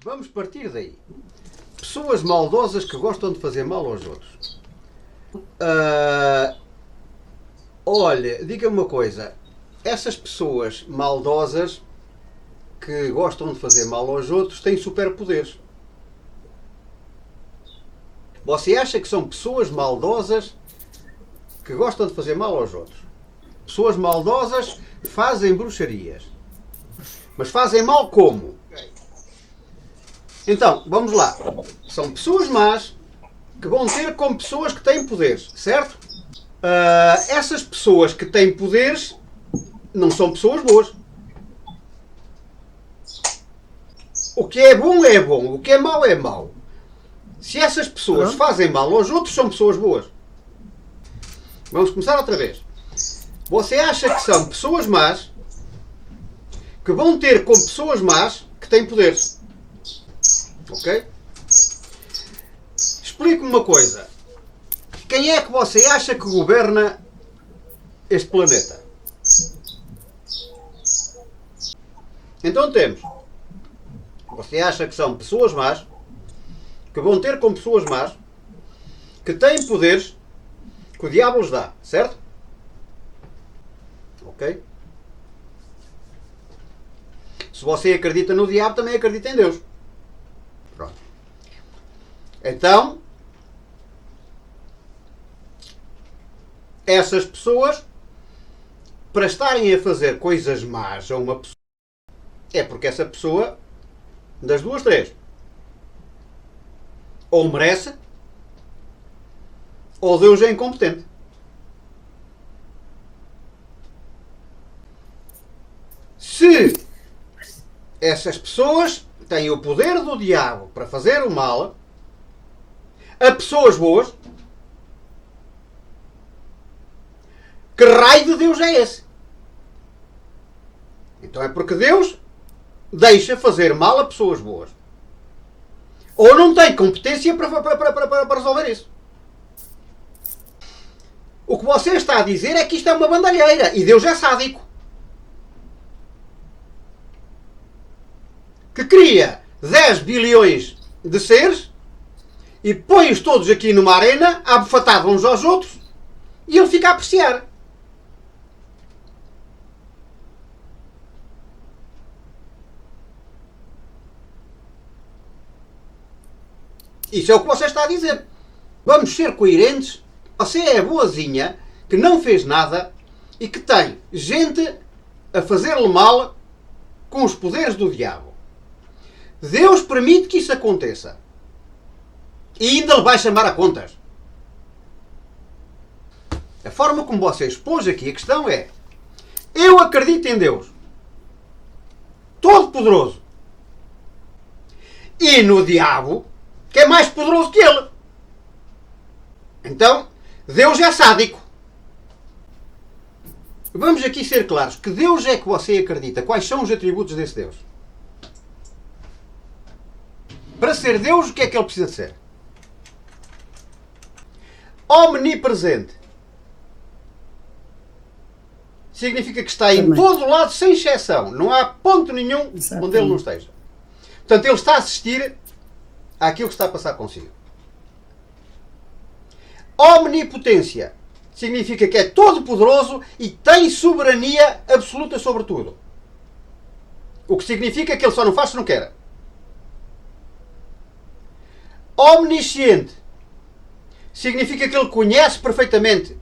Vamos partir daí. Pessoas maldosas que gostam de fazer mal aos outros. Olha, diga-me uma coisa. Essas pessoas maldosas que gostam de fazer mal aos outros têm superpoderes. Você acha que são pessoas maldosas que gostam de fazer mal aos outros? Pessoas maldosas fazem bruxarias. Mas fazem mal como? Então, vamos lá. São pessoas más que vão ter como pessoas que têm poderes, certo? Essas pessoas que têm poderes não são pessoas boas. O que é bom, o que é mau, é mau. Se essas pessoas fazem mal aos outros, são pessoas boas. Vamos começar outra vez. Você acha que são pessoas más que vão ter como pessoas más que têm poderes. Ok? Explique-me uma coisa. Quem é que você acha que governa este planeta? Então temos. Você acha que são pessoas más que vão ter como pessoas más que têm poderes que o diabo lhes dá, certo? Ok? Se você acredita no diabo, também acredita em Deus. Pronto. Então, essas pessoas, para estarem a fazer coisas más a uma pessoa, é porque essa pessoa, das duas, três, ou merece, ou Deus é incompetente. Se essas pessoas têm o poder do diabo para fazer o mal a pessoas boas, que raio de Deus é esse? Então é porque Deus deixa fazer mal a pessoas boas. Ou não tem competência para resolver isso. O que você está a dizer é que isto é uma bandalheira e Deus é sádico. Que cria 10 bilhões de seres e põe-os todos aqui numa arena, abofatados uns aos outros, e ele fica a apreciar. Isso é o que você está a dizer. Vamos ser coerentes. Você é a boazinha que não fez nada e que tem gente a fazer-lhe mal com os poderes do diabo. Deus permite que isso aconteça. E ainda lhe vai chamar a contas. A forma como você expôs aqui a questão é: eu acredito em Deus Todo-Poderoso e no diabo, que é mais poderoso que ele. Então, Deus é sádico. Vamos aqui ser claros. Que Deus é que você acredita? Quais são os atributos desse Deus? Para ser Deus, o que é que ele precisa de ser? Omnipresente. Significa que está em todo lado, sem exceção. Não há ponto nenhum onde ele não esteja. Portanto, ele está a assistir àquilo que está a passar consigo. Omnipotência. Significa que é todo poderoso e tem soberania absoluta sobre tudo. O que significa que ele só não faz se não quer. Omnisciente. Significa que ele conhece perfeitamente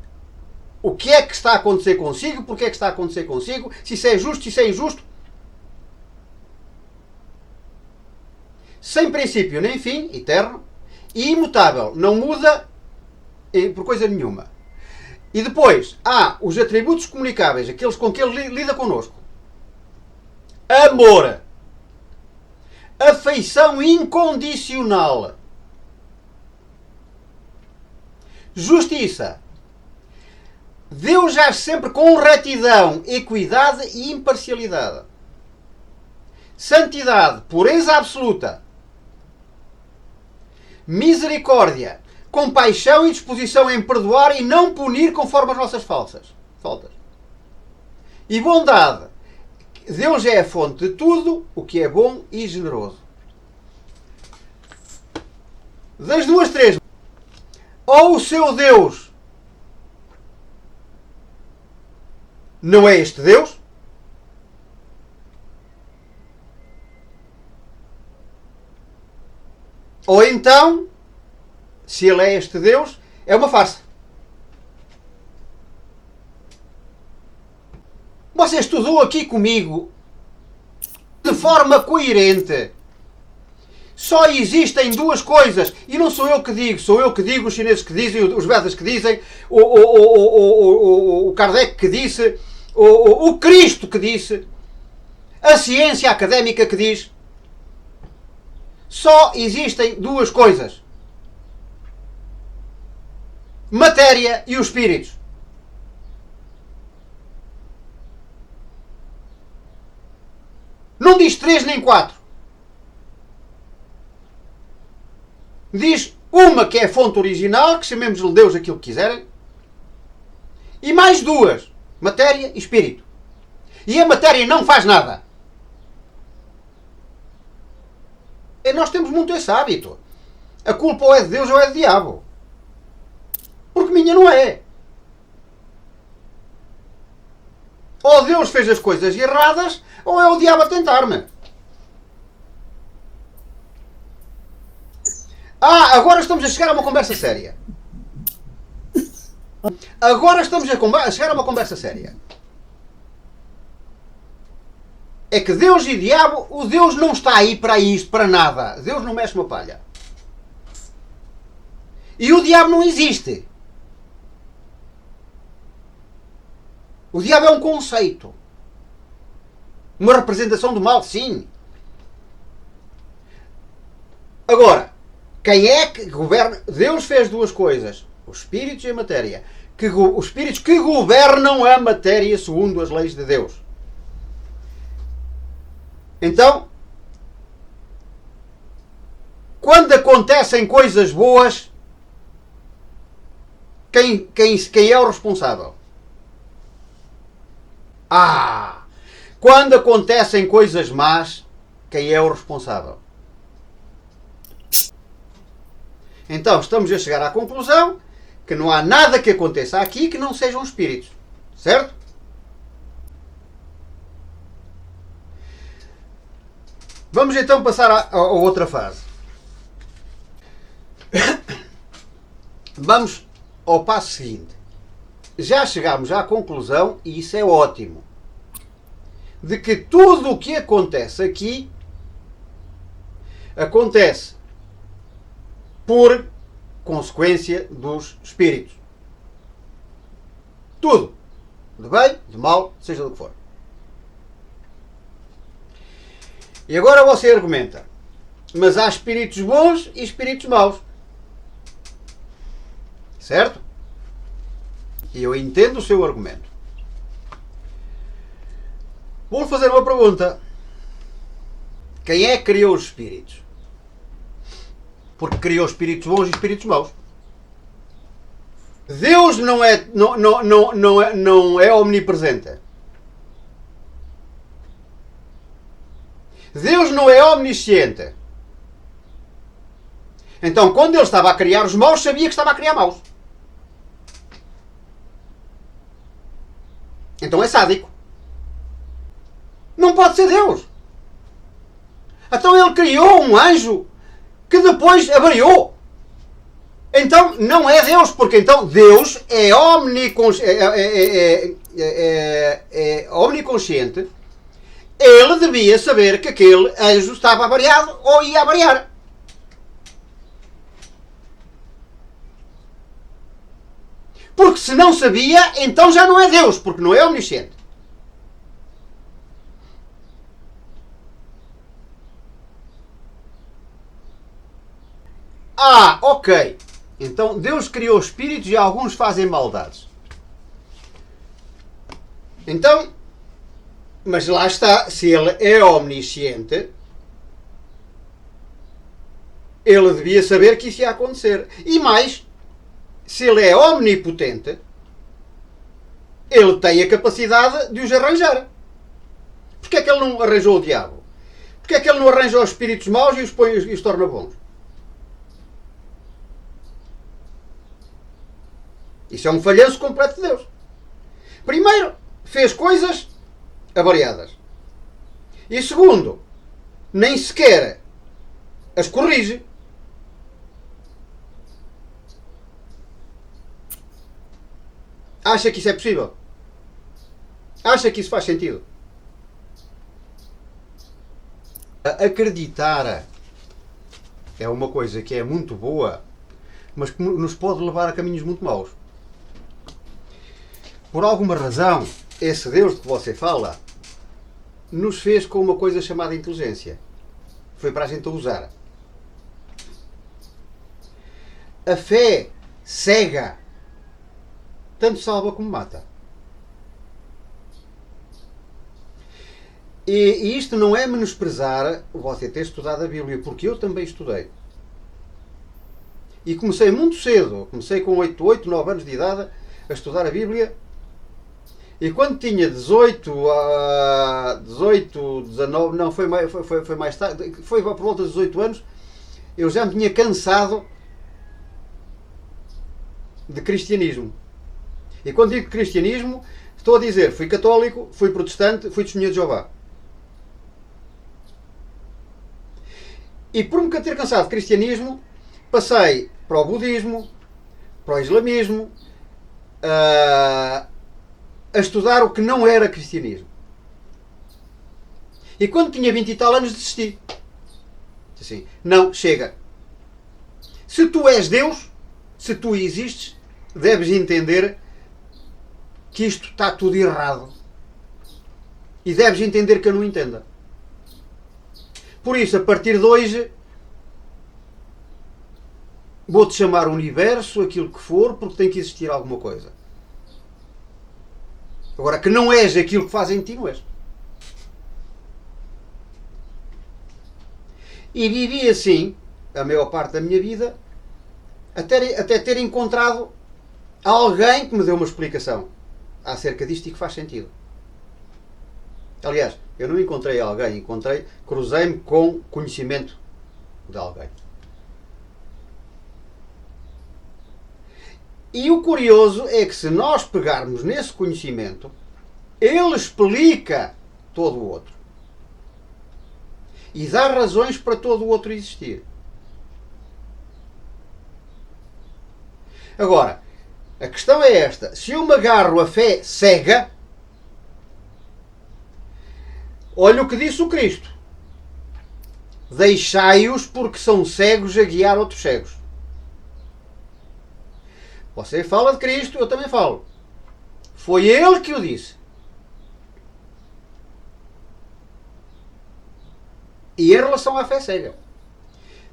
o que é que está a acontecer consigo, porque é que está a acontecer consigo, se isso é justo, se isso é injusto. Sem princípio nem fim, eterno, e imutável, não muda por coisa nenhuma. E depois há os atributos comunicáveis, aqueles com que ele lida connosco. Amor. Afeição incondicional. Justiça. Deus age sempre com retidão, equidade e imparcialidade. Santidade, pureza absoluta. Misericórdia, compaixão e disposição em perdoar e não punir conforme as nossas faltas. E bondade. Deus é a fonte de tudo o que é bom e generoso. Das duas, três. Ou o seu Deus não é este Deus, ou então, se ele é este Deus, é uma farsa. Você estudou aqui comigo de forma coerente. Só existem duas coisas. E não sou eu que digo. Sou eu que digo, os chineses que dizem, os Vedas que dizem, o Kardec que disse, o Cristo que disse, a ciência académica que diz. Só existem duas coisas. Matéria e os espíritos. Não diz 3 nem 4. Diz uma que é a fonte original, que chamemos-lhe Deus aquilo que quiserem, e mais duas, matéria e espírito. E a matéria não faz nada. E nós temos muito esse hábito. A culpa ou é de Deus ou é do diabo. Porque minha não é. Ou Deus fez as coisas erradas, ou é o diabo a tentar-me. Agora estamos a chegar a uma conversa séria. Agora estamos a chegar a uma conversa séria. É que Deus e diabo, o Deus não está aí para isto, para nada. Deus não mexe uma palha. E o diabo não existe. O diabo é um conceito. Uma representação do mal, sim. Agora, quem é que governa? Deus fez duas coisas. Os espíritos e a matéria. Os espíritos que governam a matéria segundo as leis de Deus. Então, quando acontecem coisas boas, quem é o responsável? Quando acontecem coisas más, quem é o responsável? Então, estamos a chegar à conclusão que não há nada que aconteça aqui que não sejam espíritos. Certo? Vamos então passar a outra fase. Vamos ao passo seguinte. Já chegámos à conclusão, e isso é ótimo, de que tudo o que acontece aqui acontece por consequência dos espíritos. Tudo. De bem, de mal, seja do que for. E agora você argumenta, mas há espíritos bons e espíritos maus. Certo? E eu entendo o seu argumento. Vou fazer uma pergunta. Quem é que criou os espíritos? Porque criou espíritos bons e espíritos maus. Deus não é omnipresente. Deus não é omnisciente. Então, quando ele estava a criar os maus, sabia que estava a criar maus. Então é sádico. Não pode ser Deus. Então ele criou um anjo que depois avariou. Então não é Deus, porque então Deus é omniconsciente. Ele devia saber que aquele anjo estava avariado ou ia avariar. Porque se não sabia, então já não é Deus, porque não é omnisciente. Ok. Então Deus criou espíritos e alguns fazem maldades. Então, mas lá está, se ele é omnisciente, ele devia saber que isso ia acontecer. E mais, se ele é omnipotente, ele tem a capacidade de os arranjar. Porquê é que ele não arranjou o diabo? Porquê é que ele não arranja os espíritos maus e os torna bons? Isso é um falhanço completo de Deus. Primeiro, fez coisas avariadas. E segundo, nem sequer as corrige. Acha que isso é possível? Acha que isso faz sentido? Acreditar é uma coisa que é muito boa, mas que nos pode levar a caminhos muito maus. Por alguma razão, esse Deus de que você fala nos fez com uma coisa chamada inteligência. Foi para a gente usar. A fé cega tanto salva como mata. E isto não é menosprezar você ter estudado a Bíblia, porque eu também estudei. E comecei muito cedo, comecei com 8, 9 anos de idade a estudar a Bíblia. E quando tinha 18, 19, não, foi mais tarde, foi por volta dos 18 anos, eu já me tinha cansado de cristianismo. E quando digo cristianismo, estou a dizer, fui católico, fui protestante, fui testemunha de Jeová. E por me ter cansado de cristianismo, passei para o budismo, para o islamismo, a estudar o que não era cristianismo. E quando tinha 20 e tal anos desisti. Assim, não, chega. Se tu és Deus, se tu existes, deves entender que isto está tudo errado. E deves entender que eu não entenda. Por isso, a partir de hoje, vou-te chamar universo, aquilo que for, porque tem que existir alguma coisa. Agora, que não és aquilo que faz em ti, não és. E vivi assim, a maior parte da minha vida, até ter encontrado alguém que me deu uma explicação acerca disto e que faz sentido. Aliás, eu não encontrei alguém, cruzei-me com conhecimento de alguém. E o curioso é que se nós pegarmos nesse conhecimento, ele explica todo o outro. E dá razões para todo o outro existir. Agora, a questão é esta. Se eu me agarro a fé cega, olha o que disse o Cristo. Deixai-os porque são cegos a guiar outros cegos. Você fala de Cristo, eu também falo. Foi Ele que o disse. E em relação à fé cega.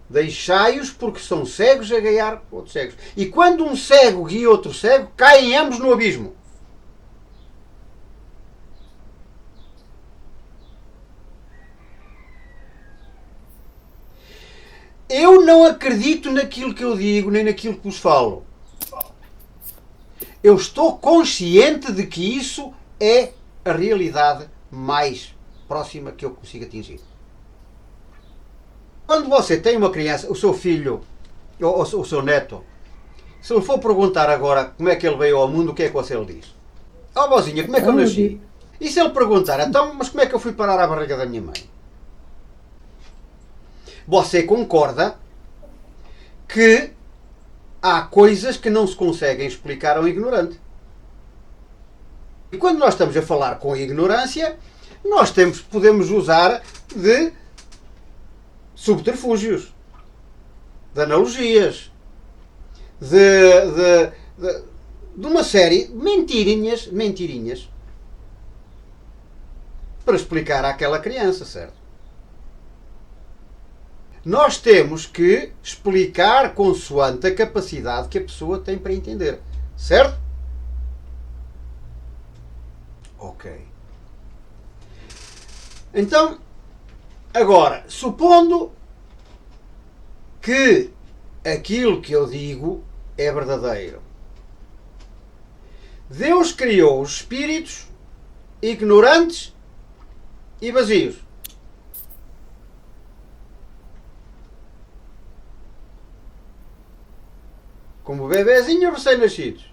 Deixai-os porque são cegos a guiar outros cegos. E quando um cego guia outro cego, caem ambos no abismo. Eu não acredito naquilo que eu digo, nem naquilo que vos falo. Eu estou consciente de que isso é a realidade mais próxima que eu consigo atingir. Quando você tem uma criança, o seu filho ou o seu neto, se ele for perguntar agora como é que ele veio ao mundo, o que é que você lhe diz? Oh, vozinha, como é que eu nasci? E se ele perguntar, então, mas como é que eu fui parar à barriga da minha mãe? Você concorda que há coisas que não se conseguem explicar a um ignorante. E quando nós estamos a falar com ignorância, nós podemos usar de subterfúgios, de analogias, de uma série de mentirinhas para explicar àquela criança, certo? Nós temos que explicar consoante a capacidade que a pessoa tem para entender. Certo? Ok. Então, agora, supondo que aquilo que eu digo é verdadeiro. Deus criou os espíritos ignorantes e vazios. Como bebezinhos recém-nascidos.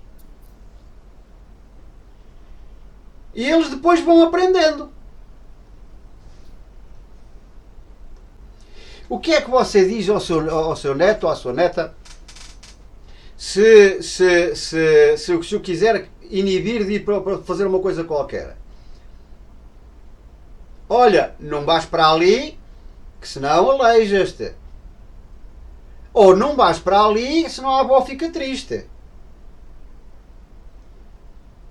E eles depois vão aprendendo. O que é que você diz ao seu neto ou à sua neta se o quiser inibir de ir para fazer uma coisa qualquer? Olha, não vais para ali, que senão aleijas-te. Ou não vais para ali, senão a avó fica triste.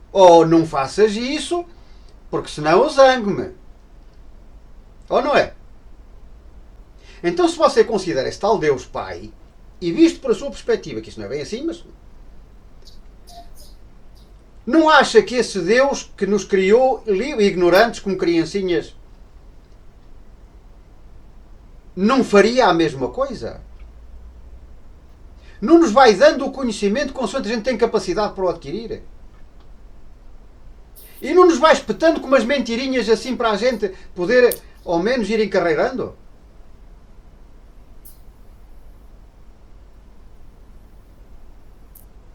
Ou não faças isso, porque senão eu zango-me. Ou não é? Então, se você considera esse tal Deus Pai, e visto por a sua perspectiva, que isso não é bem assim, mas não acha que esse Deus que nos criou ignorantes como criancinhas não faria a mesma coisa? Não nos vai dando o conhecimento consoante a gente tem capacidade para o adquirir? E não nos vai espetando com umas mentirinhas assim para a gente poder ao menos ir encarreirando?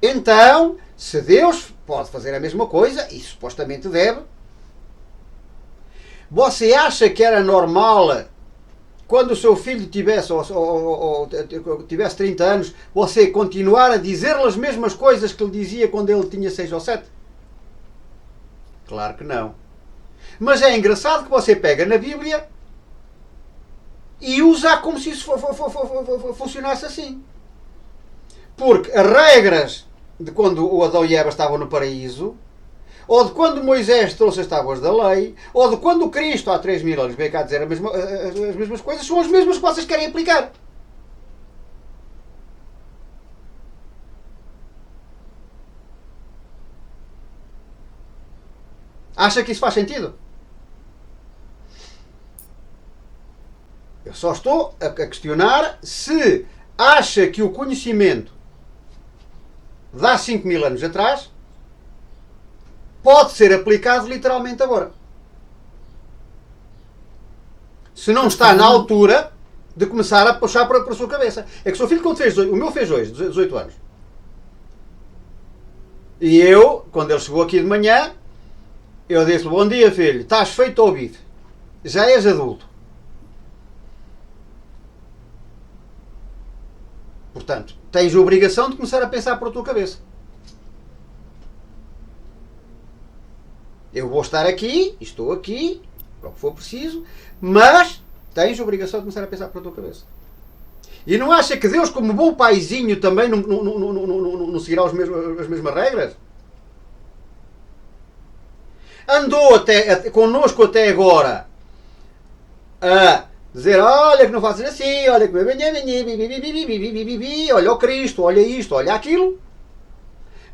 Então, se Deus pode fazer a mesma coisa, e supostamente deve, você acha que era normal quando o seu filho tivesse, tivesse 30 anos, você continuar a dizer-lhe as mesmas coisas que lhe dizia quando ele tinha 6 ou 7? Claro que não. Mas é engraçado que você pega na Bíblia e usa como se isso funcionasse assim. Porque as regras de quando o Adão e Eva estavam no paraíso, ou de quando Moisés trouxe as tábuas da lei, ou de quando Cristo há 3000 anos veio cá dizer as mesmas coisas, são as mesmas que vocês querem aplicar. Acha que isso faz sentido? Eu só estou a questionar se acha que o conhecimento de há 5000 anos atrás pode ser aplicado literalmente agora. Se não está na altura de começar a puxar para a sua cabeça. É que o seu filho, quando fez, o meu fez hoje, 18 anos. E eu, quando ele chegou aqui de manhã, eu disse-lhe: bom dia, filho, estás feito ouvido. Já és adulto. Portanto, tens a obrigação de começar a pensar por a tua cabeça. Eu vou estar aqui, estou aqui, para o que for preciso, mas tens a obrigação de começar a pensar por a tua cabeça. E não acha que Deus, como bom paizinho, também não seguirá as mesmas regras? Andou connosco até agora a dizer: olha que não fazes assim, olha que olha o Cristo, olha isto, olha aquilo.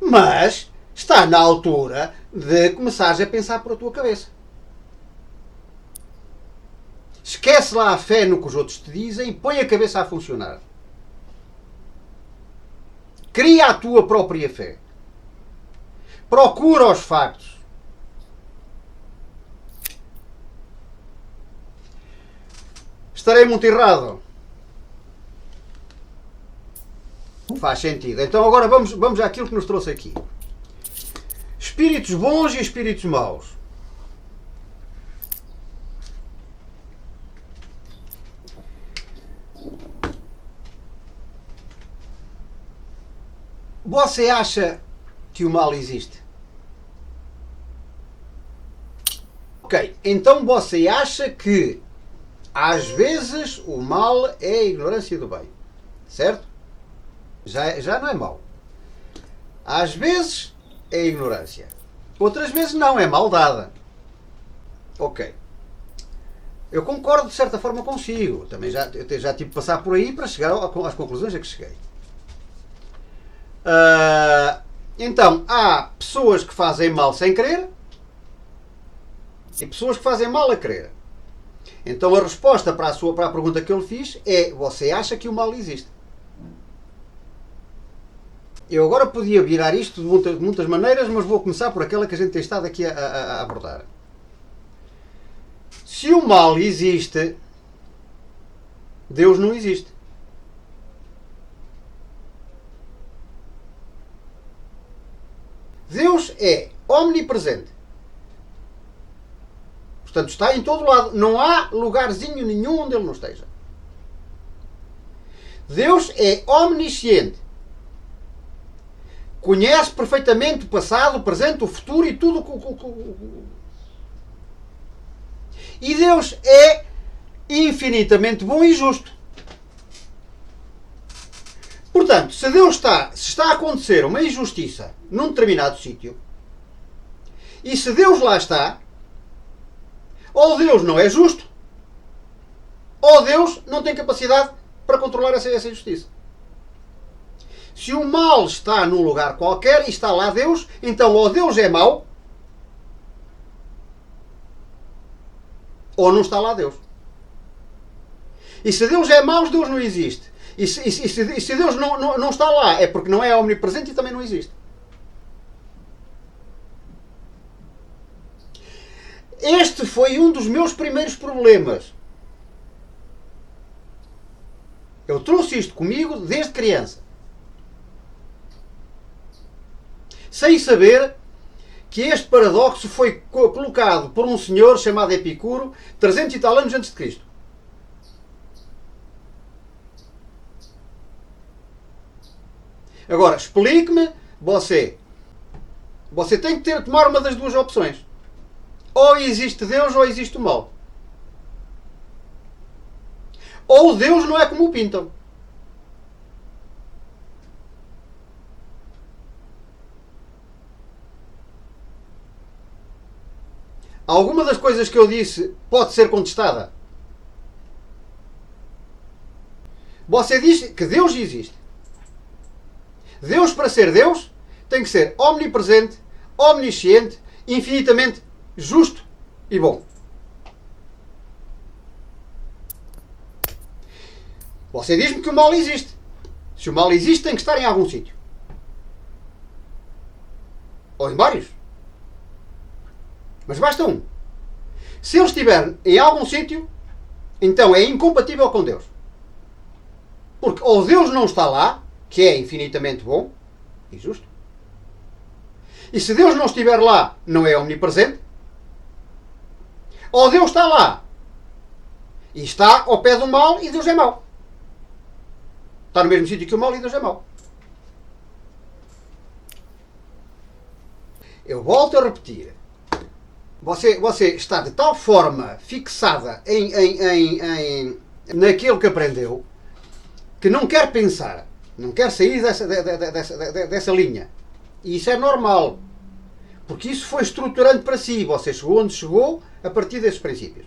Mas está na altura de começares a pensar por a tua cabeça. Esquece lá a fé no que os outros te dizem e põe a cabeça a funcionar. Cria a tua própria fé. Procura os factos. Estarei muito errado? Faz sentido. Então agora vamos àquilo que nos trouxe aqui. Espíritos bons e espíritos maus. Você acha que o mal existe? Ok, então você acha que às vezes o mal é a ignorância do bem, certo? Já não é mau. Às vezes é ignorância. Outras vezes não, é maldade. Ok. Eu concordo de certa forma consigo. Também já tive de passar por aí para chegar às conclusões a que cheguei. Então, há pessoas que fazem mal sem querer e pessoas que fazem mal a querer. Então a resposta para a pergunta que eu lhe fiz é: você acha que o mal existe? Eu agora podia virar isto de muitas maneiras, mas vou começar por aquela que a gente tem estado aqui a abordar. Se o mal existe, Deus não existe. Deus é omnipresente. Portanto, está em todo lado. Não há lugarzinho nenhum onde ele não esteja. Deus é omnisciente. Conhece perfeitamente o passado, o presente, o futuro e tudo. E Deus é infinitamente bom e justo. Portanto, se está a acontecer uma injustiça num determinado sítio, e se Deus lá está, ou Deus não é justo, ou Deus não tem capacidade para controlar essa injustiça. Se o mal está num lugar qualquer e está lá Deus, então ou Deus é mau, ou não está lá Deus. E se Deus é mau, Deus não existe. E se Deus não está lá, é porque não é omnipresente e também não existe. Este foi um dos meus primeiros problemas. Eu trouxe isto comigo desde criança. Sem saber que este paradoxo foi colocado por um senhor chamado Epicuro 300 e tal anos antes de Cristo. Agora, explique-me, você tem que tomar uma das duas opções. Ou existe Deus ou existe o mal. Ou Deus não é como o pintam. Alguma das coisas que eu disse pode ser contestada. Você diz que Deus existe. Deus, para ser Deus, tem que ser omnipresente, omnisciente, infinitamente justo e bom. Você diz-me que o mal existe. Se o mal existe, tem que estar em algum sítio. Ou em vários. Mas basta um. Se ele estiver em algum sítio, então é incompatível com Deus. Porque ou Deus não está lá, que é infinitamente bom e justo, e se Deus não estiver lá, não é omnipresente, ou Deus está lá e está ao pé do mal e Deus é mau. Está no mesmo sítio que o mal e Deus é mau. Eu volto a repetir. Você está de tal forma fixada naquilo que aprendeu que não quer pensar, não quer sair dessa linha. E isso é normal. Porque isso foi estruturante para si. Você chegou onde chegou a partir desses princípios.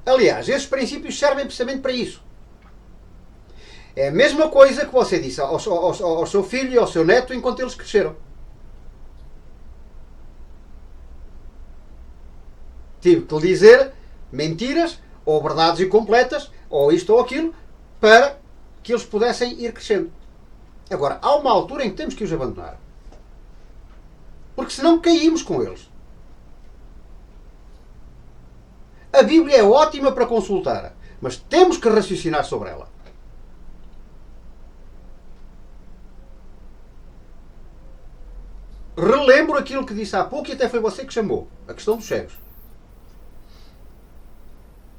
Aliás, esses princípios servem precisamente para isso. É a mesma coisa que você disse ao seu filho e ao seu neto enquanto eles cresceram. Tive que lhe dizer mentiras, ou verdades incompletas, ou isto ou aquilo, para que eles pudessem ir crescendo. Agora, há uma altura em que temos que os abandonar. Porque senão caímos com eles. A Bíblia é ótima para consultar, mas temos que raciocinar sobre ela. Relembro aquilo que disse há pouco e até foi você que chamou, a questão dos cegos.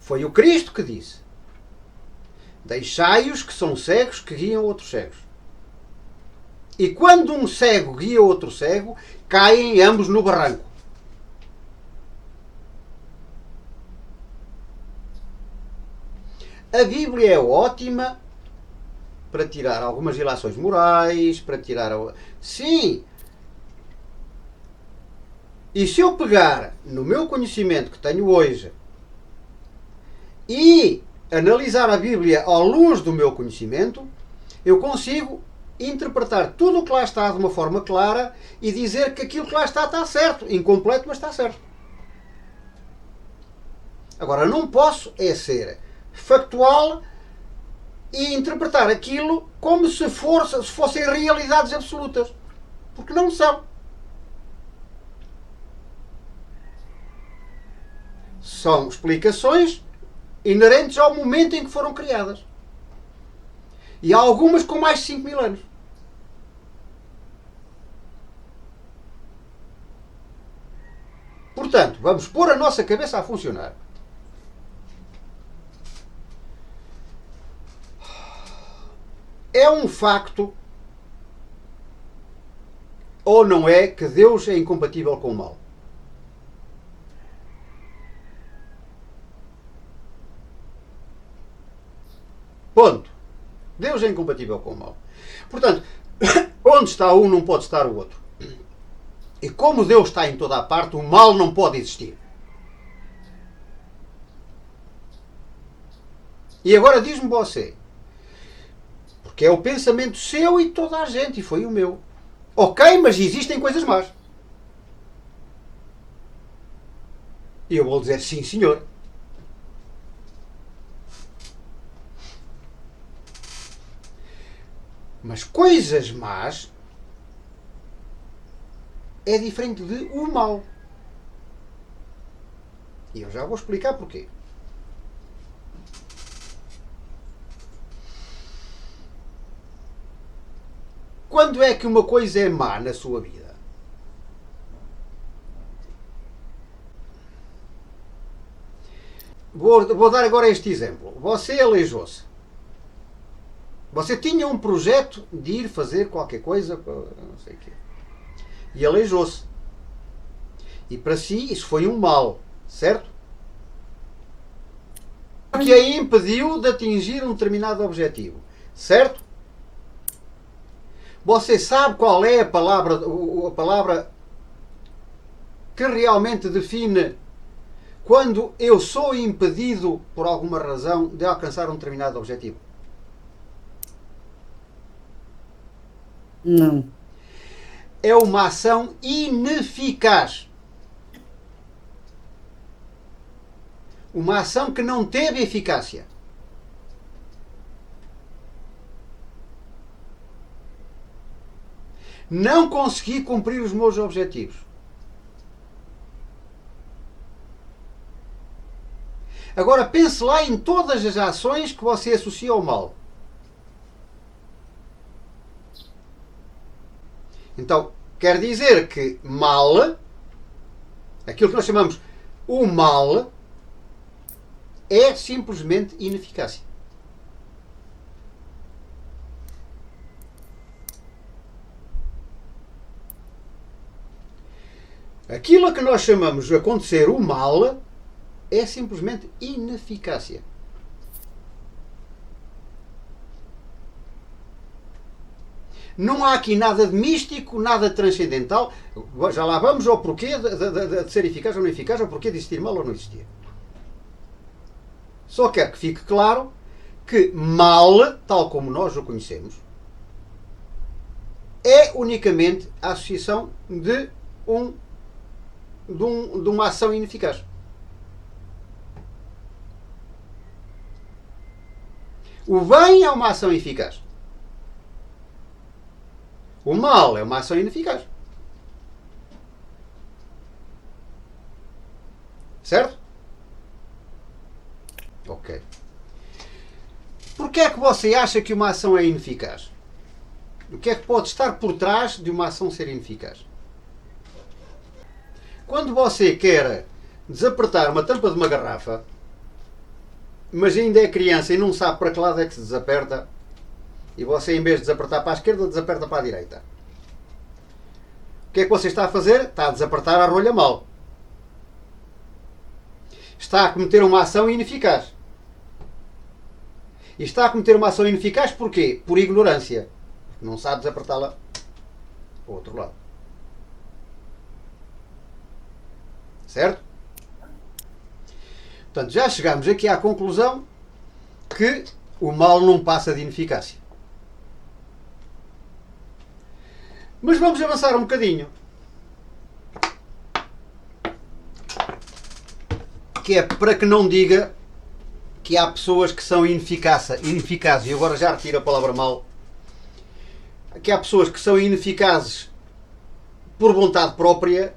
Foi o Cristo que disse: deixai-os que são cegos que guiam outros cegos. E quando um cego guia outro cego, caem ambos no barranco. A Bíblia é ótima para tirar algumas ilações morais, para tirar... Sim! E se eu pegar no meu conhecimento que tenho hoje e analisar a Bíblia à luz do meu conhecimento, eu consigo interpretar tudo o que lá está de uma forma clara e dizer que aquilo que lá está certo. Incompleto, mas está certo. Agora, não posso ser factual e interpretar aquilo como se fossem realidades absolutas. Porque não são. São explicações inerentes ao momento em que foram criadas. E há algumas com mais de 5.000 anos. Portanto, Portanto, vamos pôr a nossa cabeça a funcionar. É um facto ou não é que Deus é incompatível com o mal? Ponto. Deus é incompatível com o mal. Portanto, onde está um não pode estar o outro. E como Deus está em toda a parte, o mal não pode existir. E agora diz-me você, porque é o pensamento seu e de toda a gente, e foi o meu. Ok, mas existem coisas más. E eu vou dizer sim, senhor. Mas coisas más é diferente de o mal. E eu já vou explicar porquê. Quando é que uma coisa é má na sua vida? Vou dar agora este exemplo. Você aleijou-se. Você tinha um projeto de ir fazer qualquer coisa, não sei o quê. E aleijou-se. E para si isso foi um mal, certo? Que a impediu de atingir um determinado objetivo, certo? Você sabe qual é a palavra que realmente define quando eu sou impedido, por alguma razão, de alcançar um determinado objetivo? Não. É uma ação ineficaz. Uma ação que não teve eficácia. Não consegui cumprir os meus objetivos. Agora pense lá em todas as ações que você associa ao mal. Então, quer dizer que mal, aquilo que nós chamamos o mal, é simplesmente ineficácia. Aquilo a que nós chamamos de acontecer o mal é simplesmente ineficácia. Não há aqui nada de místico, nada de transcendental. Já lá vamos ao porquê de ser eficaz ou não eficaz, ao porquê de existir mal ou não existir. Só quero que fique claro que mal, tal como nós o conhecemos, é unicamente a associação de uma ação ineficaz. O bem é uma ação eficaz. O mal é uma ação ineficaz. Certo? Ok. Porquê é que você acha que uma ação é ineficaz? O que é que pode estar por trás de uma ação ser ineficaz? Quando você quer desapertar uma tampa de uma garrafa, mas ainda é criança e não sabe para que lado é que se desaperta, e você, em vez de desapertar para a esquerda, desaperta para a direita. O que é que você está a fazer? Está a desapertar a rolha mal. Está a cometer uma ação ineficaz. E está a cometer uma ação ineficaz porquê? Por ignorância. Não sabe desapertá-la para o outro lado. Certo? Portanto, já chegamos aqui à conclusão que o mal não passa de ineficácia. Mas vamos avançar um bocadinho. Que é para que não diga que há pessoas que são ineficazes, e agora já retiro a palavra mal, que há pessoas que são ineficazes por vontade própria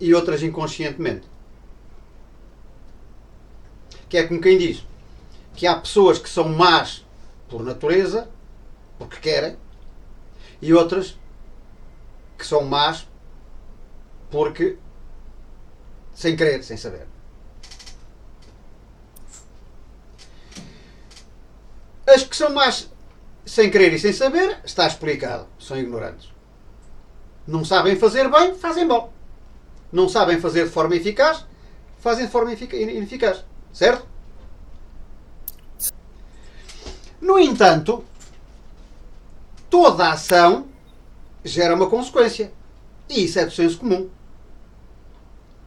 e outras inconscientemente. Que é como quem diz que há pessoas que são más por natureza, porque querem, e outras que são más porque Sem querer, sem saber. As que são mais sem querer e sem saber, está explicado. São ignorantes. Não sabem fazer bem, fazem mal. Não sabem fazer de forma eficaz, fazem de forma ineficaz. Certo? No entanto, toda ação gera uma consequência. E isso é do senso comum.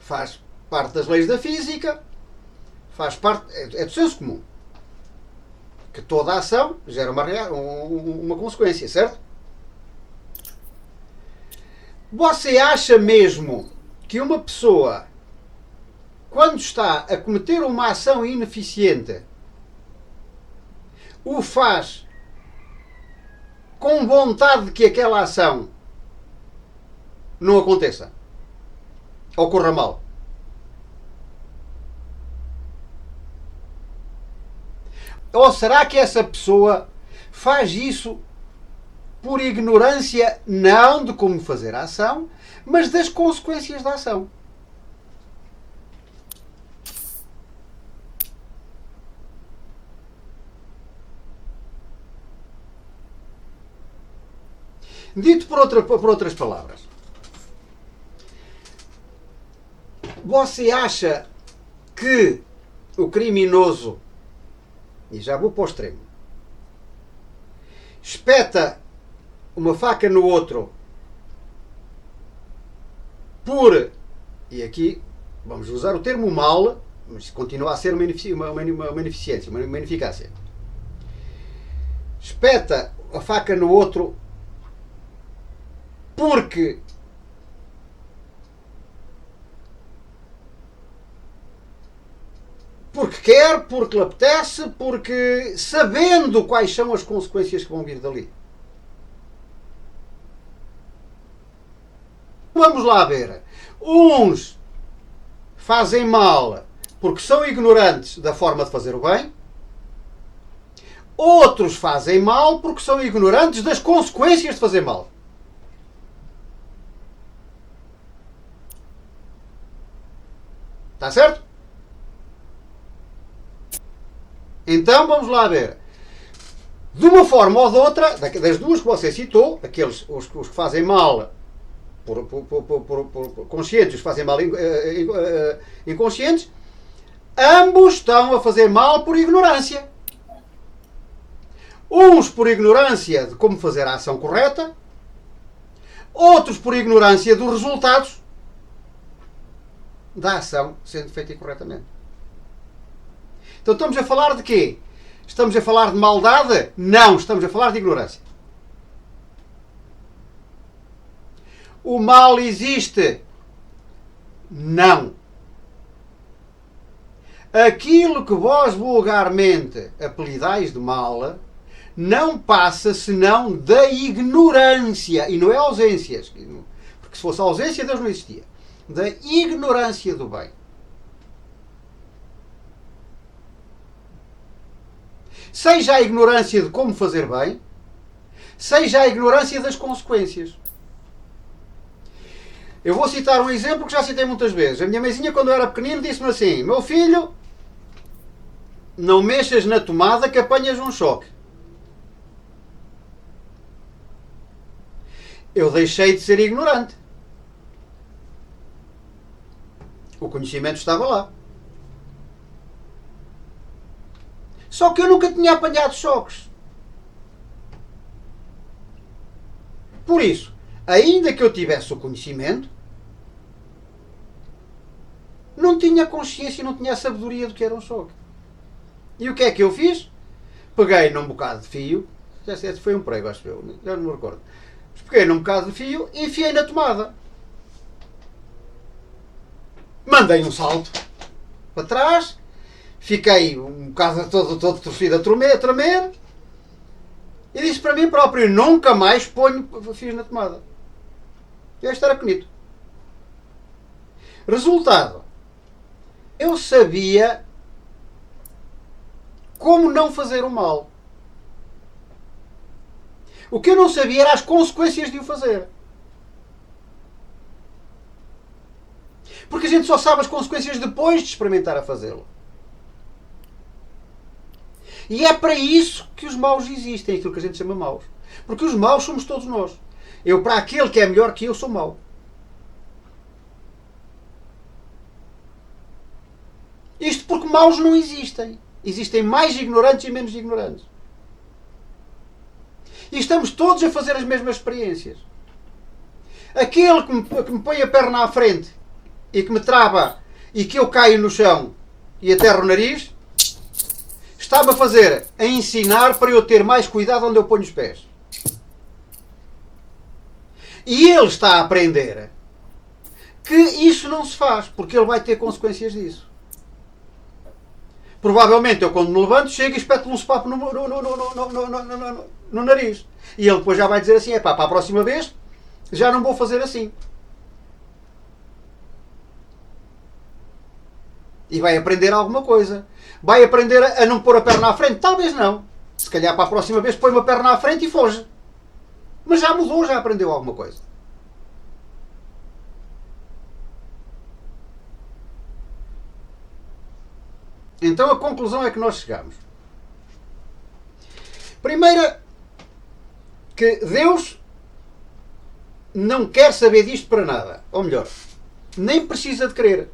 Faz parte das leis da física, faz parte. É do senso comum. Que toda ação gera uma consequência, certo? Você acha mesmo que uma pessoa, quando está a cometer uma ação ineficiente, o faz com vontade de que aquela ação não aconteça? Ou corra mal? Ou será que essa pessoa faz isso por ignorância, não de como fazer a ação, mas das consequências da ação? Dito por outras palavras, você acha que o criminoso, e já vou para o extremo, espeta uma faca no outro por, e aqui vamos usar o termo mal, mas continua a ser uma ineficiência, uma ineficácia. Espeta a faca no outro porque quer, porque lhe apetece, porque sabendo quais são as consequências que vão vir dali. Vamos lá ver. Uns fazem mal porque são ignorantes da forma de fazer o bem. Outros fazem mal porque são ignorantes das consequências de fazer mal. Está certo? Então vamos lá ver. De uma forma ou de outra, das duas que você citou, aqueles os que fazem mal por conscientes, os que fazem mal inconscientes, ambos estão a fazer mal por ignorância. Uns por ignorância de como fazer a ação correta, outros por ignorância dos resultados da ação sendo feita incorretamente. Então estamos a falar de quê? Estamos a falar de maldade? Não, estamos a falar de ignorância. O mal existe? Não. Aquilo que vós vulgarmente apelidais de mal não passa senão da ignorância. E não é ausências. Porque se fosse ausência, Deus não existia. Da ignorância do bem. Seja a ignorância de como fazer bem, seja a ignorância das consequências. Eu vou citar um exemplo que já citei muitas vezes. A minha mãezinha, quando eu era pequenino, disse-me assim: meu filho, não mexas na tomada que apanhas um choque. Eu deixei de ser ignorante. O conhecimento estava lá. Só que eu nunca tinha apanhado choques. Por isso, ainda que eu tivesse o conhecimento, não tinha consciência e não tinha a sabedoria do que era um choque. E o que é que eu fiz? Peguei num bocado de fio, já sei se foi um prego, acho eu, já não me recordo. Peguei num bocado de fio e enfiei na tomada. Mandei um salto para trás, fiquei um bocado todo torcido a tremer e disse para mim próprio: nunca mais ponho fios na tomada. E este era bonito. Resultado: eu sabia como não fazer o mal. O que eu não sabia era as consequências de o fazer. Porque a gente só sabe as consequências depois de experimentar a fazê-lo. E é para isso que os maus existem, aquilo que a gente chama maus. Porque os maus somos todos nós. Eu, para aquele que é melhor que eu, sou mau. Isto porque maus não existem. Existem mais ignorantes e menos ignorantes. E estamos todos a fazer as mesmas experiências. Aquele que me põe a perna à frente e que me trava e que eu caio no chão e aterro o nariz, está-me a ensinar para eu ter mais cuidado onde eu ponho os pés. E ele está a aprender que isso não se faz, porque ele vai ter consequências disso. Provavelmente eu, quando me levanto, chego e espeto-lhe um sopapo no nariz. E ele depois já vai dizer assim: é pá, para a próxima vez já não vou fazer assim. E vai aprender alguma coisa. Vai aprender a não pôr a perna à frente? Talvez não. Se calhar para a próxima vez põe uma perna à frente e foge. Mas já mudou, já aprendeu alguma coisa. Então a conclusão é que nós chegamos. Primeira, que Deus não quer saber disto para nada. Ou melhor, nem precisa de querer.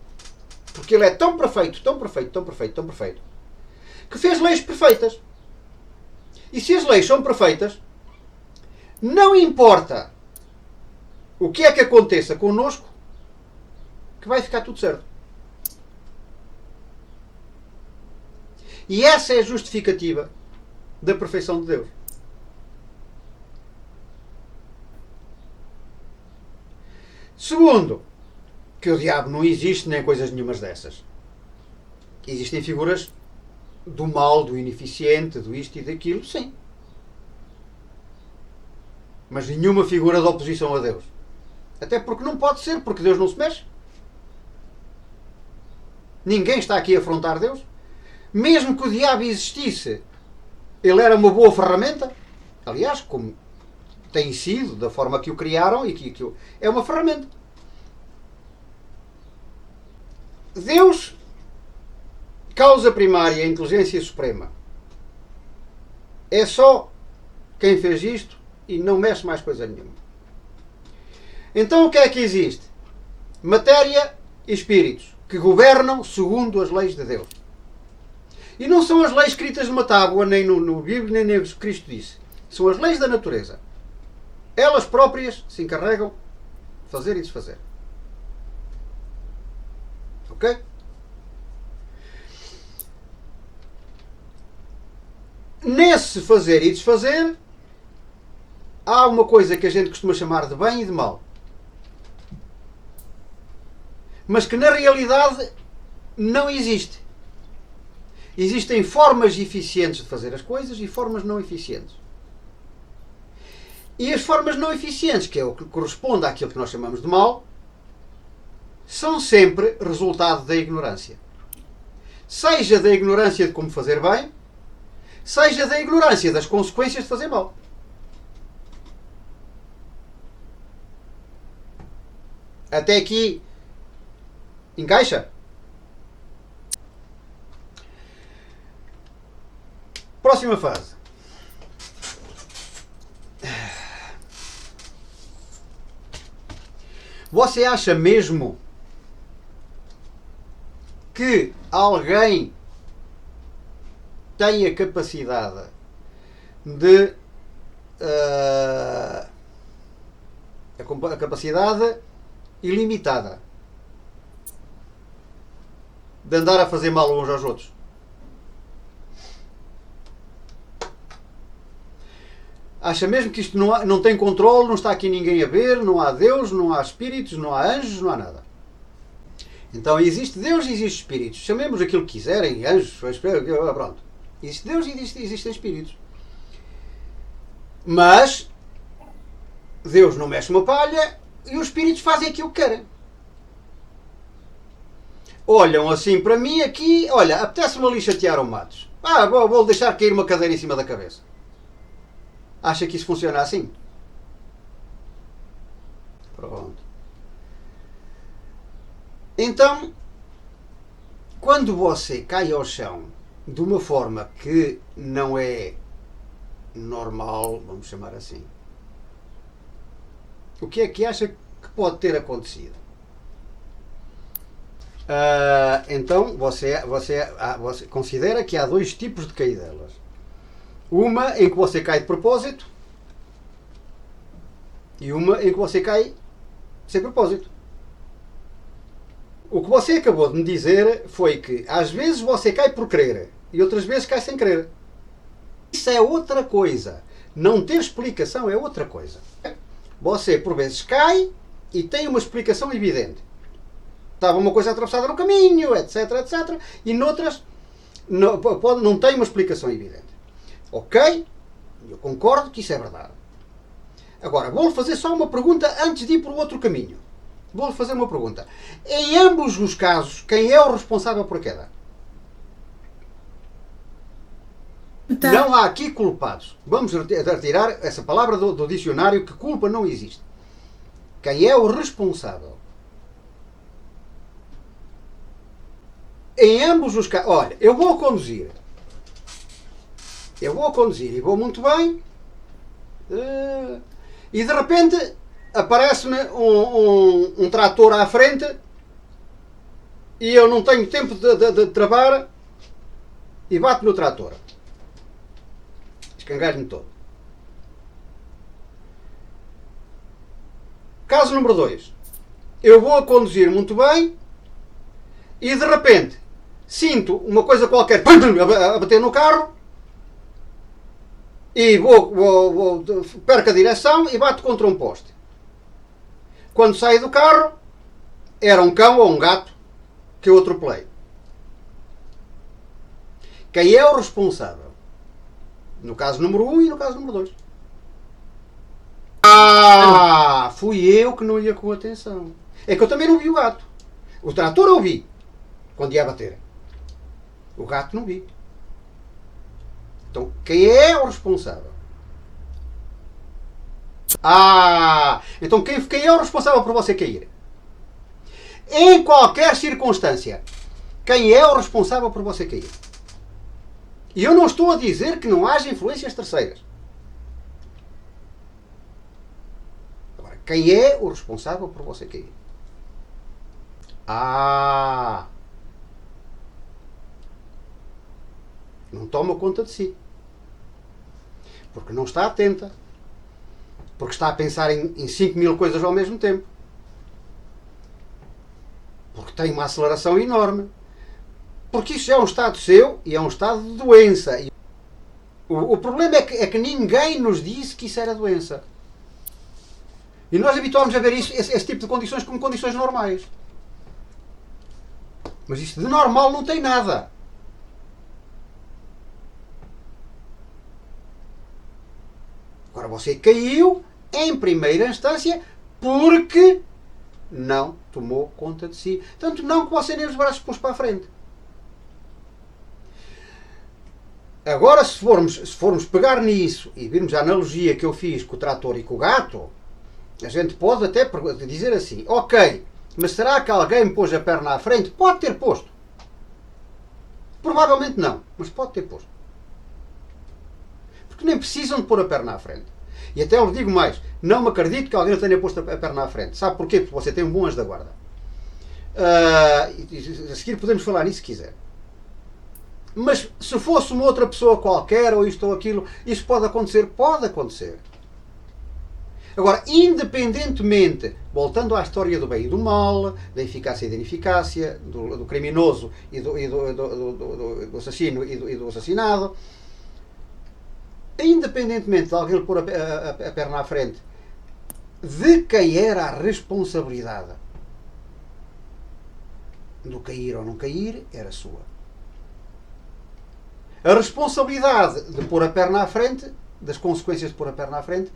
Porque Ele é tão perfeito, tão perfeito, tão perfeito, tão perfeito, que fez leis perfeitas. E se as leis são perfeitas, não importa o que é que aconteça connosco, que vai ficar tudo certo. E essa é a justificativa da perfeição de Deus. Segundo, que o diabo não existe nem coisas nenhumas dessas. Existem figuras do mal, do ineficiente, do isto e daquilo, sim. Mas nenhuma figura de oposição a Deus. Até porque não pode ser, porque Deus não se mexe. Ninguém está aqui a afrontar Deus. Mesmo que o diabo existisse, ele era uma boa ferramenta. Aliás, como tem sido, da forma que o criaram, e que é uma ferramenta. Deus, causa primária, inteligência suprema, é só quem fez isto e não mexe mais coisa nenhuma. Então o que é que existe? Matéria e espíritos que governam segundo as leis de Deus. E não são as leis escritas numa tábua, nem no Bíblia, nem no que Cristo disse. São as leis da natureza. Elas próprias se encarregam de fazer e desfazer. Ok? Nesse fazer e desfazer, há uma coisa que a gente costuma chamar de bem e de mal. Mas que na realidade não existe. Existem formas eficientes de fazer as coisas e formas não eficientes. E as formas não eficientes, que é o que corresponde àquilo que nós chamamos de mal, são sempre resultado da ignorância. Seja da ignorância de como fazer bem, seja da ignorância das consequências de fazer mal. Até aqui encaixa? Próxima fase. Você acha mesmo que alguém tem a capacidade de a capacidade ilimitada de andar a fazer mal uns aos outros? Acha mesmo que isto não tem controle, não está aqui ninguém a ver, não há Deus, não há espíritos, não há anjos, não há nada? Então existe Deus e existe espíritos. Chamemos aquilo que quiserem, anjos, pronto. Existe Deus e existem espíritos. Mas Deus não mexe uma palha e os espíritos fazem aquilo que querem. Olham assim para mim aqui, olha, apetece-me ali chatear o Matos. Vou deixar cair uma cadeira em cima da cabeça. Acha que isso funciona assim? Pronto. Então, quando você cai ao chão de uma forma que não é normal, vamos chamar assim, o que é que acha que pode ter acontecido? Então você considera que há dois tipos de caídas. Uma em que você cai de propósito e uma em que você cai sem propósito. O que você acabou de me dizer foi que às vezes você cai por querer e outras vezes cai sem querer. Isso é outra coisa. Não ter explicação é outra coisa. Você por vezes cai e tem uma explicação evidente. Estava uma coisa atravessada no caminho, etc, etc. E noutras não tem uma explicação evidente. Ok? Eu concordo que isso é verdade. Agora, vou-lhe fazer só uma pergunta antes de ir para o outro caminho. Vou-lhe fazer uma pergunta. Em ambos os casos, quem é o responsável por queda? Tá. Não há aqui culpados. Vamos retirar essa palavra do dicionário, que culpa não existe. Quem é o responsável? Em ambos os casos. Olha, eu vou conduzir e vou muito bem, e de repente aparece-me um trator à frente e eu não tenho tempo de travar e bato no trator. Escangalho-me todo. Caso número 2. Eu vou a conduzir muito bem e de repente sinto uma coisa qualquer a bater no carro e perco a direção e bato contra um poste. Quando saio do carro, era um cão ou um gato que eu atropelei. Quem é o responsável? No caso número 1 e no caso número 2. Fui eu que não ia com atenção. É que eu também não vi o gato. O trator eu vi quando ia bater. O gato não vi. Então, quem é o responsável? Então quem é o responsável por você cair? Em qualquer circunstância, quem é o responsável por você cair? E eu não estou a dizer que não haja influências terceiras. Agora, quem é o responsável por você cair? Não toma conta de si. Porque não está atenta. Porque está a pensar em 5 mil coisas ao mesmo tempo. Porque tem uma aceleração enorme. Porque isso é um estado seu e é um estado de doença. O problema é que ninguém nos disse que isso era doença. E nós habituámos a ver esse tipo de condições como condições normais. Mas isso de normal não tem nada. Agora você caiu em primeira instância porque não tomou conta de si. Tanto não que você nem os braços pôs para a frente. Agora, se formos pegar nisso e virmos a analogia que eu fiz com o trator e com o gato, a gente pode até dizer assim: ok, mas será que alguém me pôs a perna à frente? Pode ter posto. Provavelmente não, mas pode ter posto. Porque nem precisam de pôr a perna à frente. E até eu lhe digo mais, não me acredito que alguém tenha posto a perna à frente. Sabe porquê? Porque você tem um bom anjo da guarda. A seguir podemos falar nisso se quiser. Mas se fosse uma outra pessoa qualquer, ou isto ou aquilo, isso pode acontecer? Pode acontecer. Agora, independentemente, voltando à história do bem e do mal, da eficácia e da ineficácia, do criminoso e do assassino e do assassinado, independentemente de alguém pôr a perna à frente, de quem era a responsabilidade do cair ou não cair, era sua. A responsabilidade de pôr a perna à frente, das consequências de pôr a perna à frente,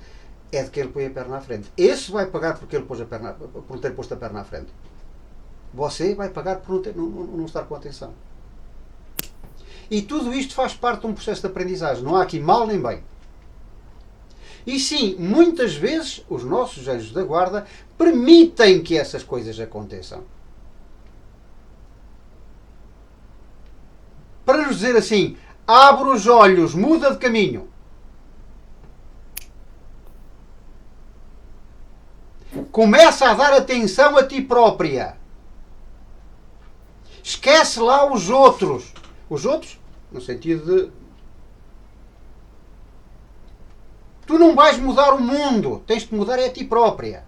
é de quem lhe põe a perna à frente. Esse vai pagar porque ele pôs por ter posto a perna à frente. Você vai pagar por não estar com atenção. E tudo isto faz parte de um processo de aprendizagem. Não há aqui mal nem bem. E sim, muitas vezes os nossos anjos da guarda permitem que essas coisas aconteçam. para nos dizer assim: abre os olhos, muda de caminho. Começa a dar atenção a ti própria. Esquece lá os outros. Os outros, no sentido de... Tu não vais mudar o mundo. Tens de mudar é a ti própria.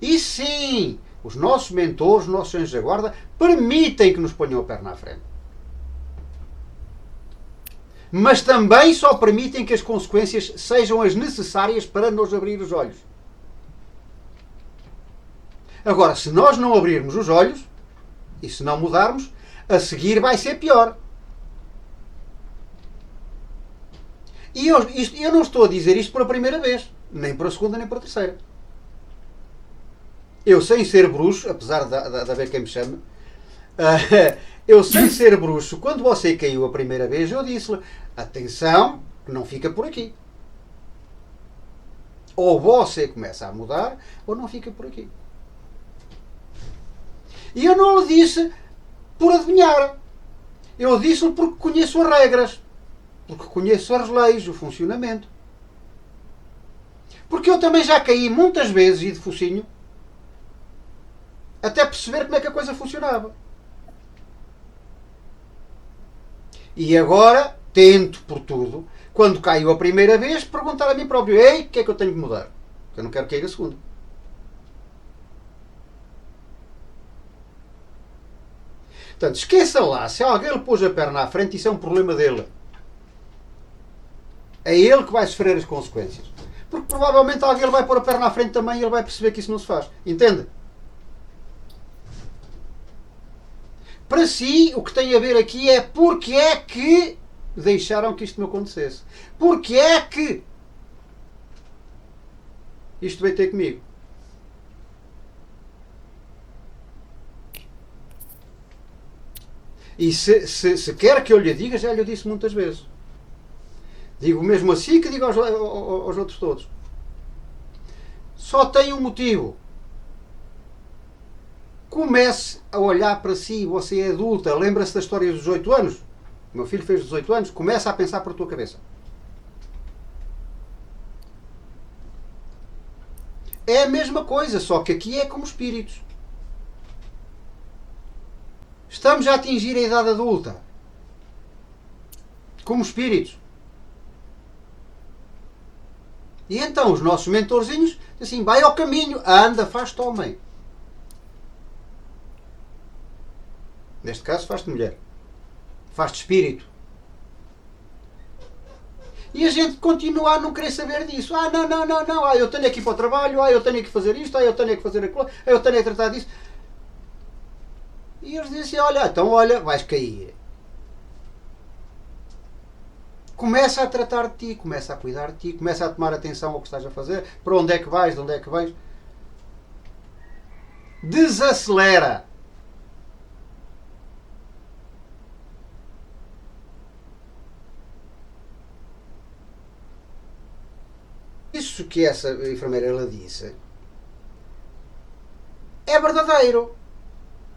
E sim, os nossos mentores, os nossos anjos da guarda, permitem que nos ponham a perna à frente. Mas também só permitem que as consequências sejam as necessárias para nos abrir os olhos. Agora, se nós não abrirmos os olhos, e se não mudarmos, a seguir vai ser pior. E eu não estou a dizer isto pela primeira vez, nem para a segunda, nem para a terceira. Eu, sem ser bruxo, apesar de haver quem me chame, eu, sem ser bruxo, quando você caiu a primeira vez, eu disse-lhe: atenção, que não fica por aqui. Ou você começa a mudar, ou não fica por aqui. E eu não lhe disse por adivinhar. Eu disse-lhe porque conheço as regras. Porque conheço as leis, o funcionamento. Porque eu também já caí muitas vezes, e de focinho, até perceber como é que a coisa funcionava. E agora tento, por tudo, quando caio a primeira vez, perguntar a mim próprio: ei, o que é que eu tenho que mudar? Porque eu não quero cair a segunda. Portanto, esqueça lá, se alguém lhe pôs a perna à frente, isso é um problema dele. É ele que vai sofrer as consequências. Porque provavelmente alguém lhe vai pôr a perna à frente também e ele vai perceber que isso não se faz. Entende? Para si, o que tem a ver aqui é porque é que deixaram que isto não acontecesse. Porque é que isto veio ter comigo. E se quer que eu lhe diga, já lhe disse muitas vezes. Digo mesmo assim que digo aos outros todos. Só tem um motivo. Comece a olhar para si. Você é adulta. Lembra-se da história dos 18 anos? O meu filho fez 18 anos. Começa a pensar para a tua cabeça. É a mesma coisa, só que aqui é como espíritos. Estamos a atingir a idade adulta. Como espíritos. E então os nossos mentorzinhos, assim, vai ao caminho, anda, faz-te homem. Neste caso, faz-te mulher. Faz-te espírito. E a gente continua a não querer saber disso. Não. Eu tenho que ir para o trabalho, eu tenho que fazer isto, eu tenho que fazer aquilo, eu tenho que tratar disso. E eles dizem: olha, vais cair. Começa a tratar de ti, começa a cuidar de ti, começa a tomar atenção ao que estás a fazer, para onde é que vais, de onde é que vais. Desacelera. Isso que essa enfermeira ela disse é verdadeiro.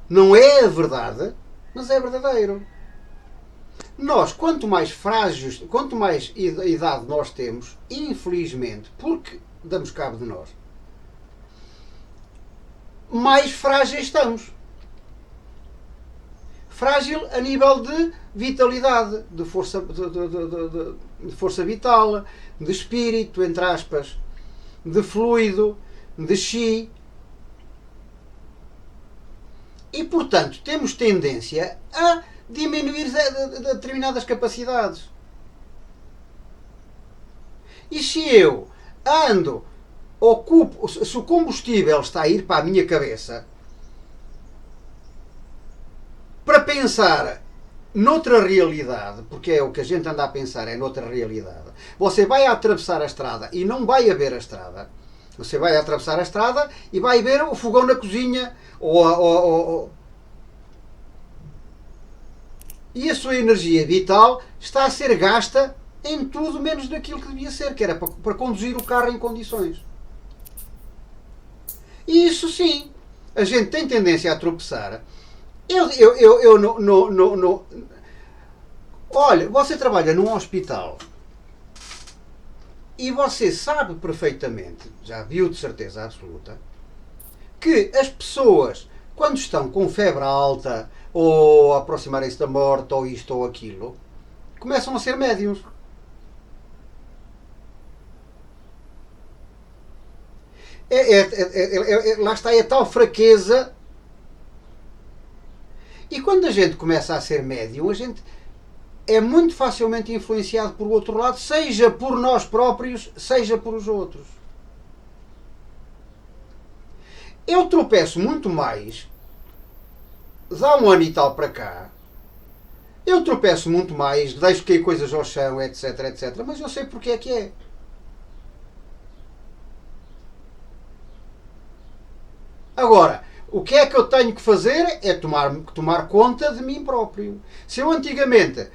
Não é a verdade, mas é verdadeiro. Nós, quanto mais frágeis, quanto mais idade nós temos, infelizmente, porque damos cabo de nós, mais frágeis estamos. Frágil a nível de vitalidade, de força, de força vital, de espírito, entre aspas, de fluido, de chi. E, portanto, temos tendência a diminuir determinadas capacidades. E se eu ando, ocupo, se o combustível está a ir para a minha cabeça, para pensar noutra realidade, porque é o que a gente anda a pensar, é noutra realidade, você vai atravessar a estrada e não vai haver a estrada. Você vai atravessar a estrada e vai ver o fogão na cozinha e a sua energia vital está a ser gasta em tudo menos daquilo que devia ser, que era para conduzir o carro em condições. E isso sim, a gente tem tendência a tropeçar Eu olha, você trabalha num hospital e você sabe perfeitamente, já viu de certeza absoluta, que as pessoas, quando estão com febre alta ou a aproximarem-se da morte ou isto ou aquilo, começam a ser médiums. Lá está a tal fraqueza. E quando a gente começa a ser médium, a gente é muito facilmente influenciado por outro lado, seja por nós próprios, seja por os outros. Eu tropeço muito mais, dá um ano e tal para cá, eu tropeço muito mais, deixo cair coisas ao chão, etc, etc, mas eu sei porque é que é. Agora, o que é que eu tenho que fazer é tomar conta de mim próprio. Se eu antigamente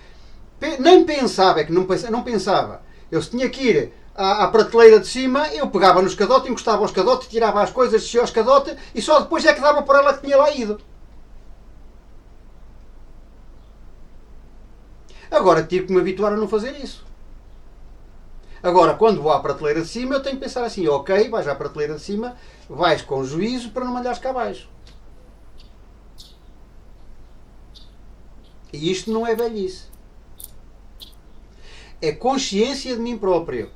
nem pensava, é que não pensava, eu se tinha que ir à prateleira de cima, eu pegava no escadote, encostava ao escadote, tirava as coisas, descia ao escadote e só depois é que dava por ela que tinha lá ido. Agora tive que me habituar a não fazer isso. Agora, quando vou à prateleira de cima, eu tenho que pensar assim, ok, vais à prateleira de cima, vais com juízo para não malhares cá abaixo. E isto não é velhice. É consciência de mim próprio.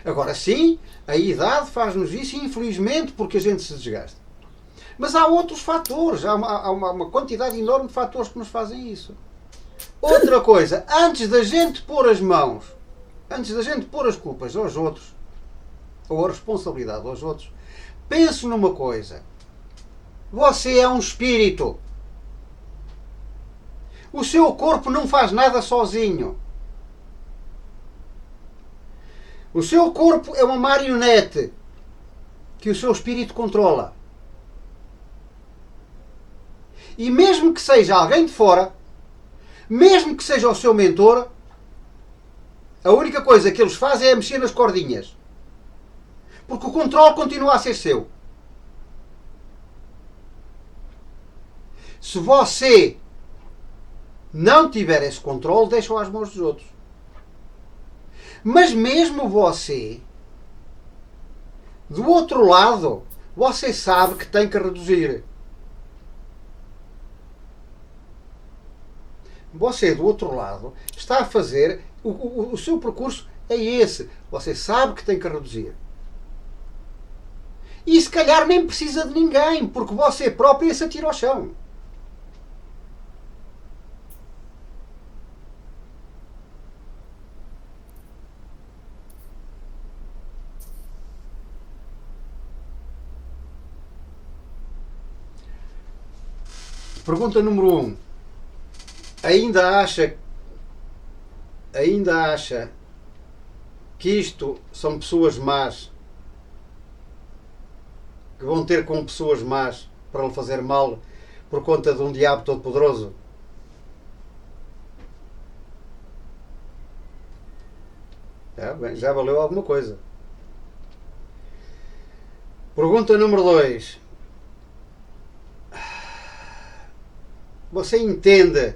Agora sim, a idade faz-nos isso, infelizmente, porque a gente se desgasta. Mas há outros fatores, há uma quantidade enorme de fatores que nos fazem isso. Outra coisa, antes da gente pôr as mãos, antes da gente pôr as culpas aos outros, ou a responsabilidade aos outros, pense numa coisa. Você é um espírito. O seu corpo não faz nada sozinho. O seu corpo é uma marionete que o seu espírito controla. E mesmo que seja alguém de fora, mesmo que seja o seu mentor, a única coisa que eles fazem é mexer nas cordinhas. Porque o controle continua a ser seu. Se você não tiver esse controle, deixa-o às mãos dos outros. Mas mesmo você, do outro lado, você sabe que tem que reduzir. Você, do outro lado, está a fazer, o seu percurso é esse. Você sabe que tem que reduzir. E se calhar nem precisa de ninguém, porque você próprio se atira ao chão. Pergunta número 1. Ainda acha que isto são pessoas más que vão ter com pessoas más para lhe fazer mal por conta de um diabo todo poderoso? Já valeu alguma coisa. Pergunta número 2. Você entende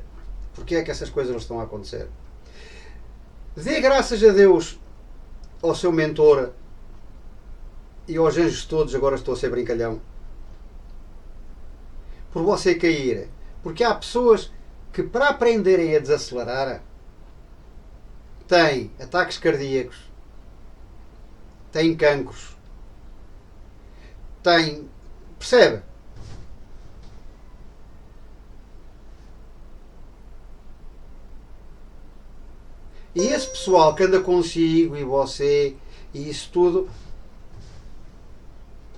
porque é que essas coisas não estão a acontecer? Dê graças a Deus ao seu mentor e aos anjos todos, agora estou a ser brincalhão, por você cair. Porque há pessoas que, para aprenderem a desacelerar, têm ataques cardíacos, têm cancros, têm... Percebe? E esse pessoal que anda consigo e você e isso tudo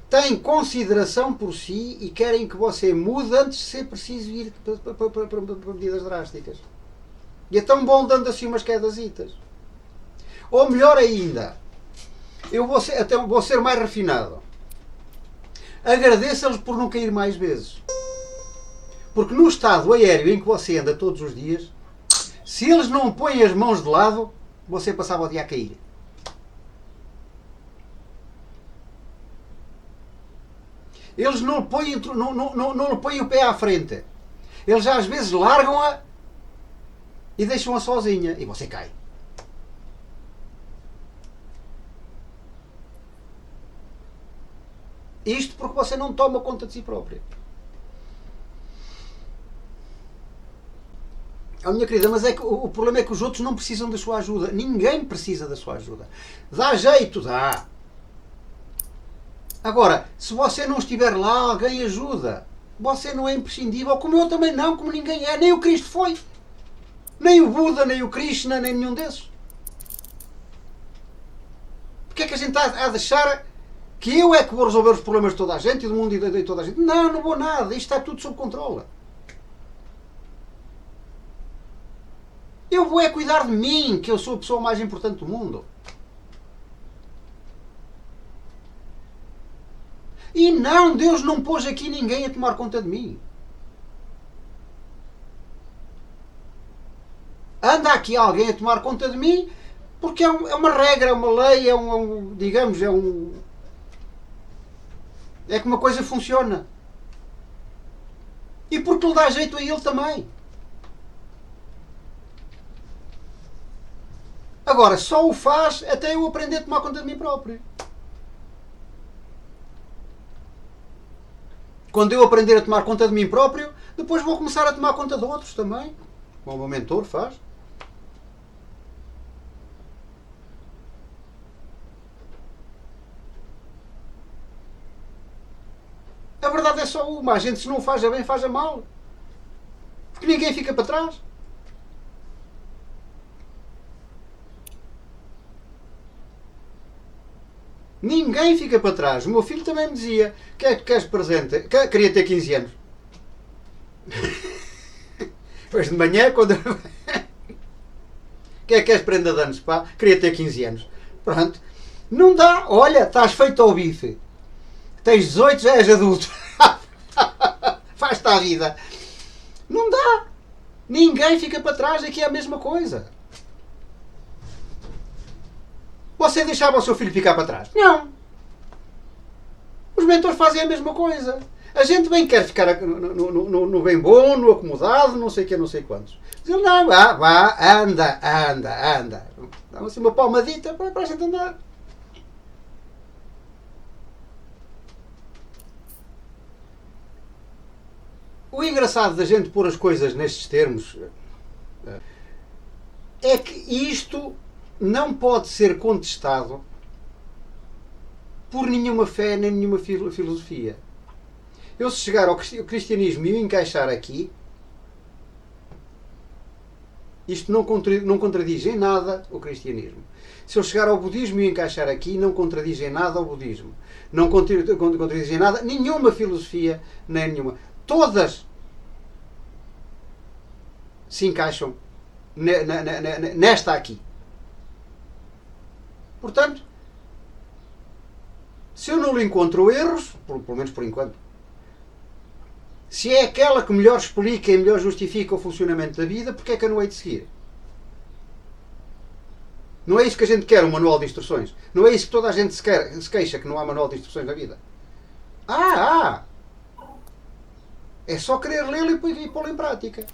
tem consideração por si e querem que você mude antes de ser preciso ir para medidas drásticas. E é tão bom dando assim umas quedasitas. Ou melhor ainda, eu vou ser mais refinado. Agradeça-lhes por não cair mais vezes. Porque no estado aéreo em que você anda todos os dias, se eles não põem as mãos de lado, você passava o dia a cair. Eles não lhe põem, não lhe põem o pé à frente. Eles às vezes largam-a e deixam-a sozinha. E você cai. Isto porque você não toma conta de si própria. Oh, minha querida, mas é que o problema é que os outros não precisam da sua ajuda. Ninguém precisa da sua ajuda. Dá jeito, dá. Agora, se você não estiver lá, alguém ajuda. Você não é imprescindível, como eu também não, como ninguém é. Nem o Cristo foi. Nem o Buda, nem o Krishna, nem nenhum desses. Porque é que a gente está a deixar que eu é que vou resolver os problemas de toda a gente e do mundo e de toda a gente? Não, não vou nada. Isto está tudo sob controle. Eu vou é cuidar de mim, que eu sou a pessoa mais importante do mundo. E não, Deus não pôs aqui ninguém a tomar conta de mim. Anda aqui alguém a tomar conta de mim porque é uma regra, é uma lei, digamos, é que uma coisa funciona. E porque lhe dá jeito a ele também. Agora, só o faz até eu aprender a tomar conta de mim próprio. Quando eu aprender a tomar conta de mim próprio, depois vou começar a tomar conta de outros também. Como o meu mentor faz. A verdade é só uma. A gente, se não faz a bem, faz a mal. Porque ninguém fica para trás. Ninguém fica para trás. O meu filho também me dizia: o que é que tu queres de presente? Queria ter 15 anos. Depois de manhã, quando. O que é que queres de prenda de anos? Pá? Queria ter 15 anos. Pronto. Não dá. Olha, estás feito ao bife. Tens 18, já és adulto. Faz-te à vida. Não dá. Ninguém fica para trás. Aqui é a mesma coisa. Você deixava o seu filho ficar para trás? Não. Os mentores fazem a mesma coisa. A gente bem quer ficar no bem bom, no acomodado, não sei o que, não sei quantos. Diz ele, não, vá, anda. Dá assim uma palmadita para a gente andar. O engraçado da gente pôr as coisas nestes termos é que isto não pode ser contestado por nenhuma fé nem nenhuma filosofia. Eu, se chegar ao cristianismo e o encaixar aqui, isto não contradiz em nada o cristianismo. Se eu chegar ao budismo e o encaixar aqui, não contradiz em nada o budismo. Não contradiz em nada nenhuma filosofia, nem nenhuma. Todas se encaixam nesta aqui. Portanto, se eu não lhe encontro erros, pelo menos por enquanto, se é aquela que melhor explica e melhor justifica o funcionamento da vida, porque é que eu não hei de seguir? Não é isso que a gente quer, um manual de instruções. Não é isso que toda a gente se queixa, que não há manual de instruções na vida. É só querer lê-lo e pô-lo em prática.